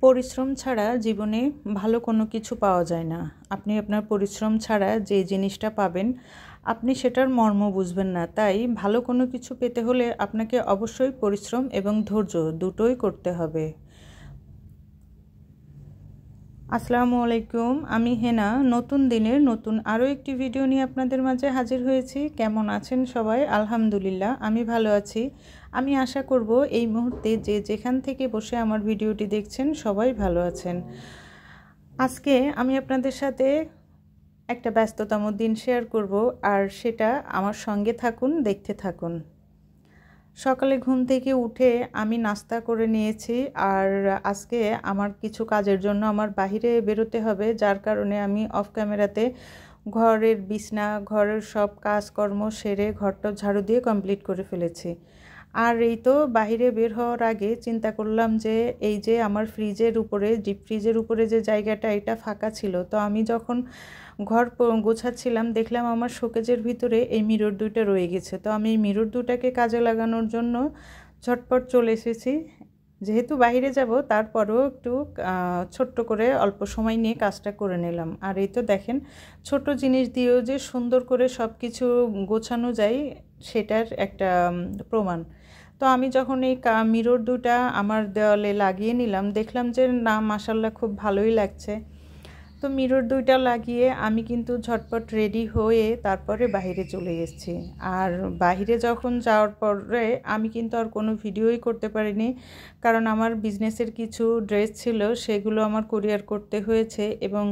পরিশ্রম ছাড়া জীবনে ভালো কোনো কিছু পাওয়া যায় না। আপনি আপনার পরিশ্রম ছাড়া যে জিনিসটা পাবেন, আপনি সেটার মর্ম বুঝবেন না। তাই ভালো কোনো কিছু পেতে হলে আপনাকে অবশ্যই পরিশ্রম এবং ধৈর্য দুটোই করতে হবে। আসসালামু আলাইকুম, আমি হেনা। নতুন দিনের নতুন আরও একটি ভিডিও নিয়ে আপনাদের মাঝে হাজির হয়েছি। কেমন আছেন সবাই? আলহামদুলিল্লাহ, আমি ভালো আছি। আমি আশা করব এই মুহূর্তে যে যেখান থেকে বসে আমার ভিডিওটি দেখছেন সবাই ভালো আছেন। আজকে আমি আপনাদের সাথে একটা ব্যস্ততম দিন শেয়ার করব, আর সেটা আমার সঙ্গে থাকুন, দেখতে থাকুন। সকালে ঘুম থেকে উঠে আমি নাস্তা করে নিয়েছি, আর আজকে আমার কিছু কাজের জন্য আমার বাহিরে বেরোতে হবে, যার কারণে আমি অফ ক্যামেরাতে ঘরের বিছনা, ঘরের সব কাজকর্ম সেরে ঘরটা ঝাড়ু দিয়ে কমপ্লিট করে ফেলেছি। আর এই তো বাহিরে বের হওয়ার আগে চিন্তা করলাম যে এই যে আমার ফ্রিজের উপরে, ডিপ ফ্রিজের উপরে যে জায়গাটা, এটা ফাঁকা ছিল। তো আমি যখন ঘর গোছাচ্ছিলাম দেখলাম আমার শোকেজের ভিতরে এই মিরর দুইটা রয়ে গেছে। তো আমি এই মিরর দুটাকে কাজে লাগানোর জন্য ঝটপট চলে এসেছি। যেহেতু বাইরে যাব, তারপরেও একটু ছোট্ট করে অল্প সময় নিয়ে কাজটা করে নিলাম। আর এই তো দেখেন, ছোট জিনিস দিয়েও যে সুন্দর করে সব কিছু গোছানো যায়, সেটার একটা প্রমাণ। তো আমি যখন এই মিরর দুটা আমার দেওয়ালে লাগিয়ে নিলাম, দেখলাম যে না, মাশাআল্লাহ খুব ভালোই লাগছে। তো মিরর দুইটা লাগিয়ে আমি কিন্তু ঝটপট রেডি হয়ে তারপরে বাইরে চলে এসেছি। আর বাইরে যখন যাওয়ার পরে আমি কিন্তু আর কোনো ভিডিওই করতে পারিনি, কারণ আমার বিজনেসের কিছু ড্রেস ছিল, সেগুলো আমার কুরিয়ার করতে হয়েছে। এবং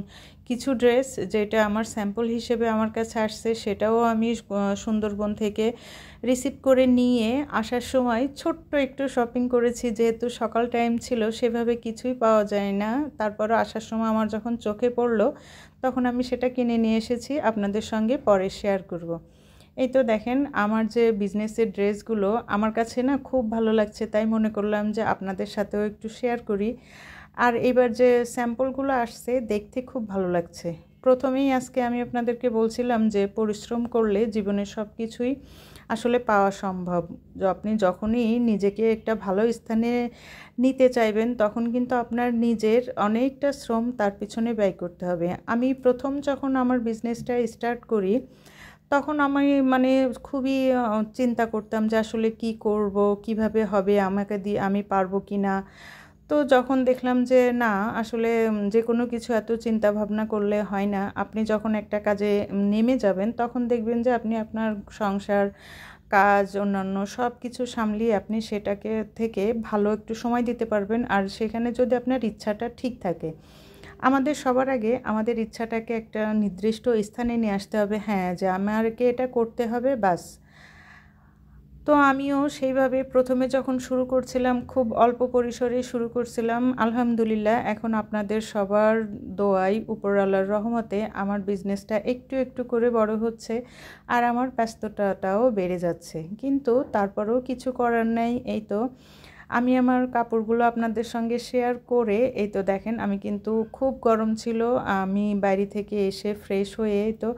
কিছু ড্রেস যেটা আমার স্যাম্পল হিসেবে আমার কাছে আসছে, সেটাও আমি সুন্দরবন থেকে রিসিভ করে নিয়ে আসার সময় ছোট্ট একটু শপিং করেছি। যেহেতু সকাল টাইম ছিল, সেভাবে কিছুই পাওয়া যায় না। তারপরও আসার সময় আমার যখন চোখে পড়লো, তখন আমি সেটা কিনে নিয়ে এসেছি, আপনাদের সঙ্গে পরে শেয়ার করব। এই তো দেখেন, আমার যে বিজনেসের ড্রেসগুলো আমার কাছে না খুব ভালো লাগছে, তাই মনে করলাম যে আপনাদের সাথেও একটু শেয়ার করি। আর এবার যে স্যাম্পলগুলো আসছে, দেখতে খুব ভালো লাগছে। প্রথমেই আজকে আমি আপনাদেরকে বলছিলাম যে পরিশ্রম করলে জীবনের সব কিছুই আসলে পাওয়া সম্ভব। আপনি যখনই নিজেকে একটা ভালো স্থানে নিতে চাইবেন, তখন কিন্তু আপনার নিজের অনেকটা শ্রম তার পিছনে ব্যয় করতে হবে। আমি প্রথম যখন আমার বিজনেসটা স্টার্ট করি, তখন আমি খুবই চিন্তা করতাম যে আসলে কি করব, কিভাবে হবে, আমাকে দিয়ে আমি পারবো কি না। তো যখন দেখলাম যে না, আসলে যে কোনো কিছু এত চিন্তা ভাবনা করলে হয় না। আপনি যখন একটা কাজে নেমে যাবেন, তখন দেখবেন যে আপনি আপনার সংসার, কাজ, অন্যান্য সব কিছু সামলিয়ে আপনি সেটাকে থেকে ভালো একটু সময় দিতে পারবেন। আর সেখানে যদি আপনার ইচ্ছাটা ঠিক থাকে, আমাদের সবার আগে আমাদের ইচ্ছাটাকে একটা নির্দিষ্ট স্থানে নিয়ে আসতে হবে। হ্যাঁ, যে আমাকে এটা করতে হবে, বাস। তো আমিও সেইভাবে প্রথমে যখন শুরু করছিলাম, খুব অল্প পরিসরে শুরু করছিলাম। আলহামদুলিল্লাহ, এখন আপনাদের সবার দোয়ায়, উপরওয়ালার রহমতে আমার বিজনেসটা একটু একটু করে বড় হচ্ছে, আর আমার ব্যস্ততাটাও বেড়ে যাচ্ছে। কিন্তু তারপরেও কিছু করার নেই। এই তো আমি আমার কাপড়গুলো আপনাদের সঙ্গে শেয়ার করে, এই তো দেখেন, আমি কিন্তু খুব গরম ছিল, আমি বাইরে থেকে এসে ফ্রেশ হয়ে, তো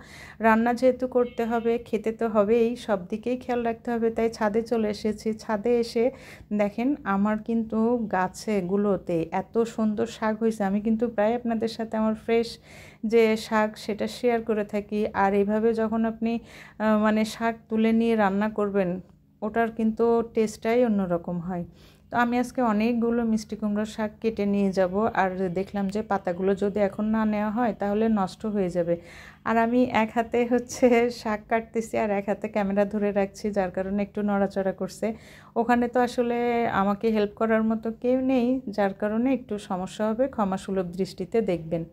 রান্না যেহেতু করতে হবে, খেতে তো হবেই, সব দিকেই খেয়াল রাখতে হবে, তাই ছাদে চলে এসেছি। ছাদে এসে দেখেন, আমার কিন্তু গাছগুলোতে এত সুন্দর শাক হয়েছে। আমি কিন্তু প্রায় আপনাদের সাথে আমার ফ্রেশ যে শাক, সেটা শেয়ার করে থাকি। আর এইভাবে যখন আপনি শাক তুলে নিয়ে রান্না করবেন, ওটার কিন্তু টেস্টটাই অন্যরকম হয়। তো আমি আজকে অনেকগুলো মিষ্টি কুমড়োর শাক কেটে নিয়ে যাব। আর দেখলাম যে পাতাগুলো যদি এখন না নেওয়া হয়, তাহলে নষ্ট হয়ে যাবে। আর আমি এক হাতে শাক কাটতেছি, আর এক হাতে ক্যামেরা ধরে রাখছি, যার কারণে একটু নড়াচড়া করছে। ওখানে তো আসলে আমাকে হেল্প করার মতো কেউ নেই, যার কারণে একটু সমস্যা হবে, ক্ষমাসুলভ দৃষ্টিতে দেখবেন।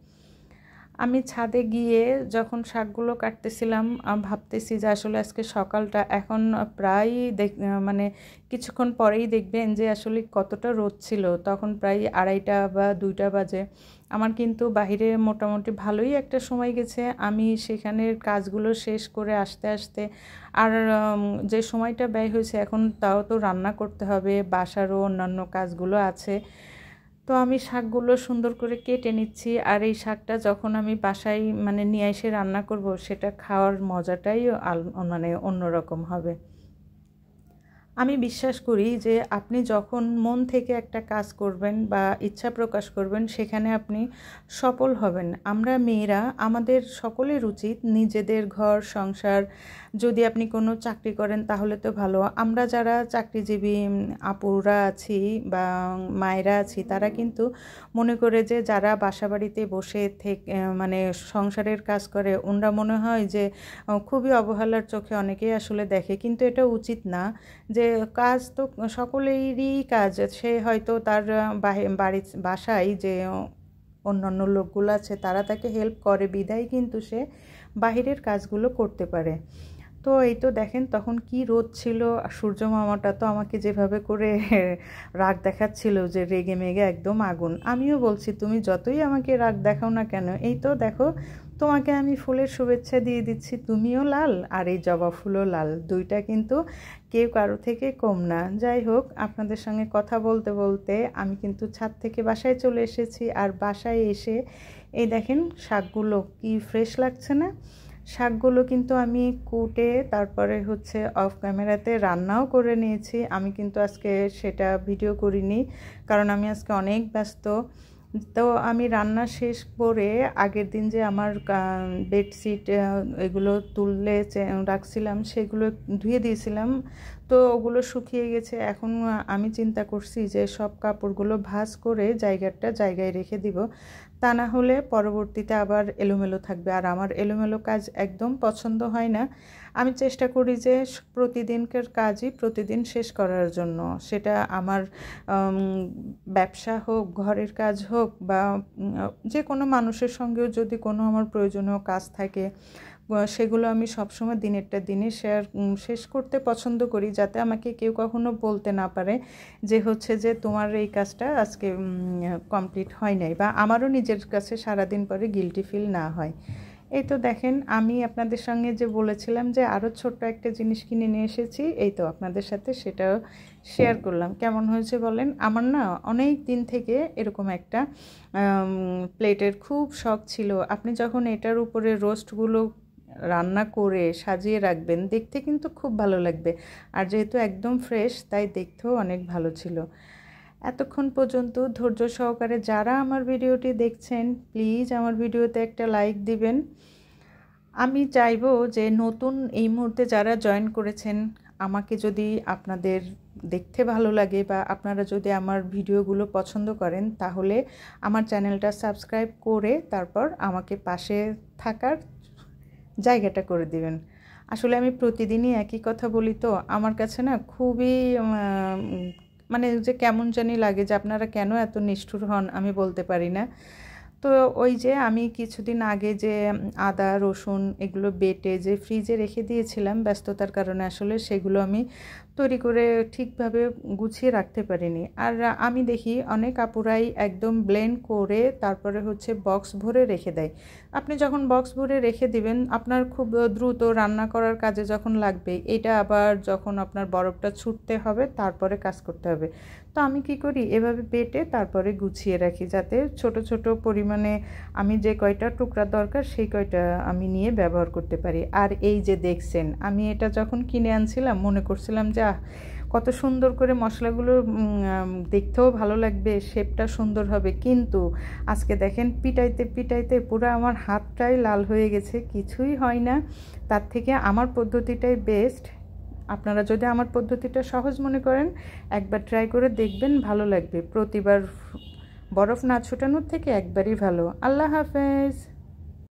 আমি ছাদে গিয়ে যখন শাকগুলো কাটতেছিলাম, ভাবতেছি যে আসলে আজকে সকালটা, এখন প্রায় কিছুক্ষণ পরেই দেখবেন যে আসলে কতটা রোদ ছিল। তখন প্রায় 2:30 বা 2টা বাজে। আমার কিন্তু বাহিরে মোটামুটি ভালোই একটা সময় গেছে। আমি সেখানের কাজগুলো শেষ করে আসতে আসতে, আর যে সময়টা ব্যয় হয়েছে, এখন তাও তো রান্না করতে হবে, বাসারও অন্যান্য কাজগুলো আছে। তো আমি শাকগুলো সুন্দর করে কেটে নিচ্ছি। আর এই শাকটা যখন আমি বাসায় নিয়ে এসে রান্না করব, সেটা খাওয়ার মজাটাই অন্যরকম হবে। আমি বিশ্বাস করি যে আপনি যখন মন থেকে একটা কাজ করবেন বা ইচ্ছা প্রকাশ করবেন সেখানে আপনি সফল হবেন। আমরা মেয়েরা আমাদের সকলের উচিত নিজেদের ঘর সংসার, যদি আপনি কোনো চাকরি করেন তাহলে তো ভালো। আমরা যারা চাকরিজীবী আপুরা আছি বা মায়েরা আছি তারা কিন্তু মনে করে যে যারা বাসাবাড়িতে বসে থেকে মানে সংসারের কাজ করে ওনারা মনে হয় যে খুবই অবহেলার চোখে অনেকেই আসলে দেখে, কিন্তু এটা উচিত না। যে কাজ তো সকলেরই কাজ, সে হয়তো তার বাসায় যে অন্যান্য লোকগুলো আছে তারা তাকে হেল্প করে বিধায় কিন্তু সে বাহিরের কাজগুলো করতে পারে। তো এই তো দেখেন তখন কি রোদ ছিল, সূর্য মামাটা তো আমাকে যেভাবে করে রাগ দেখাচ্ছিল যে রেগে মেগে একদম আগুন। আমিও বলছি তুমি যতই আমাকে রাগ দেখাও না কেন, এই তো দেখো তোমাকে আমি ফুলের শুভেচ্ছা দিয়ে দিচ্ছি, তুমিও লাল আর এই জবা ফুলও লাল, দুইটা কিন্তু কেউ কারো থেকে কম না। যাই হোক, আপনাদের সঙ্গে কথা বলতে বলতে আমি কিন্তু ছাদ থেকে বাসায় চলে এসেছি। আর বাসায় এসে এই দেখেন শাকগুলো কি ফ্রেশ লাগছে না। শাকগুলো কিন্তু আমি কুটে তারপরে হচ্ছে অফ ক্যামেরাতে রান্নাও করে নিয়েছি। আমি কিন্তু আজকে সেটা ভিডিও করিনি, কারণ আমি আজকে অনেক ব্যস্ত। তো আমি রান্না শেষ করে আগের দিন যে আমার বেডশিট এগুলো তুলে রাখছিলাম সেগুলো ধুয়ে দিয়েছিলাম, তো ওগুলো শুকিয়ে গেছে। এখন আমি চিন্তা করছি যে সব কাপড়গুলো ভাঁজ করে জায়গায় রেখে দিব, তা না হলে পরবর্তীতে আবার এলোমেলো থাকবে। আর আমার এলোমেলো কাজ একদম পছন্দ হয় না। আমি চেষ্টা করি যে প্রতিদিনকার কাজই প্রতিদিন শেষ করার জন্য, সেটা আমার ব্যবসা হোক, ঘরের কাজ হোক বা যে কোনো মানুষের সঙ্গেও যদি কোনো আমার প্রয়োজনীয় কাজ থাকে সেগুলো আমি সবসময় দিনেরটা দিনে শেষ করতে পছন্দ করি, যাতে আমাকে কেউ কখনো বলতে না পারে যে হচ্ছে যে তোমার এই কাজটা আজকে কমপ্লিট হয় নাই, বা আমারও নিজের কাছে সারাদিন পরে গিল্টি ফিল না হয়। এই তো দেখেন আমি আপনাদের সঙ্গে যে বলেছিলাম যে আরও ছোট্ট একটা জিনিস কিনে নিয়ে এসেছি, এই তো আপনাদের সাথে সেটাও শেয়ার করলাম। কেমন হয়েছে বলেন? আমার না অনেক দিন থেকে এরকম একটা প্লেটের খুব শখ ছিল। আপনি যখন এটার উপরে রোস্টগুলো রান্না করে সাজিয়ে রাখবেন দেখতে কিন্তু খুব ভালো লাগবে, আর যেহেতু একদম ফ্রেশ তাই দেখতেও অনেক ভালো ছিল। এতক্ষণ পর্যন্ত ধৈর্য সহকারে যারা আমার ভিডিওটি দেখছেন প্লিজ আমার ভিডিওতে একটা লাইক দিবেন। আমি চাইবো যে নতুন এই মুহূর্তে যারা জয়েন করেছেন, আমাকে যদি আপনাদের দেখতে ভালো লাগে বা আপনারা যদি আমার ভিডিওগুলো পছন্দ করেন তাহলে আমার চ্যানেলটা সাবস্ক্রাইব করে তারপর আমাকে পাশে থাকার জায়গাটা করে দিবেন। আসলে আমি প্রতিদিনই একই কথা বলি, তো আমার কাছে না খুবই মানে যে কেমন জানি লাগে যে আপনারা কেন এত নিষ্ঠুর হন আমি বলতে পারি না। তো ওই যে আমি কিছুদিন আগে যে আদা রসুন এগুলো বেটে যে ফ্রিজে রেখে দিয়েছিলাম ব্যস্ততার কারণে, আসলে সেগুলো আমি তৈরি করে ঠিকভাবে গুছিয়ে রাখতে পারিনি। আর আমি দেখি অনেক আপুরাই একদম ব্লেন্ড করে তারপরে হচ্ছে বক্স ভরে রেখে দেয়। আপনি যখন বক্স ভরে রেখে দিবেন আপনার খুব দ্রুত রান্না করার কাজে যখন লাগবে, এটা আবার যখন আপনার বরফটা ছুটতে হবে তারপরে কাজ করতে হবে। তো আমি কি করি, এভাবে বেটে তারপরে গুছিয়ে রাখি, যাতে ছোট ছোট পরিমাণে আমি যে কয়টা টুকরা দরকার সেই কয়টা আমি নিয়ে ব্যবহার করতে পারি। আর এই যে দেখছেন, আমি এটা যখন কিনে আনছিলাম মনে করছিলাম যে কত সুন্দর করে মশলাগুলো দেখতেও ভালো লাগবে, শেপটা সুন্দর হবে, কিন্তু আজকে দেখেন পিটাইতে পিটাইতে পুরো আমার হাতটাই লাল হয়ে গেছে, কিছুই হয় না। তার থেকে আমার পদ্ধতিটাই বেস্ট। আপনারা যদি আমার পদ্ধতিটা সহজ মনে করেন একবার ট্রাই করে দেখবেন, ভালো লাগবে। প্রতিবার বরফ না ছোটানোর থেকে একবারই ভালো। আল্লাহ হাফেজ।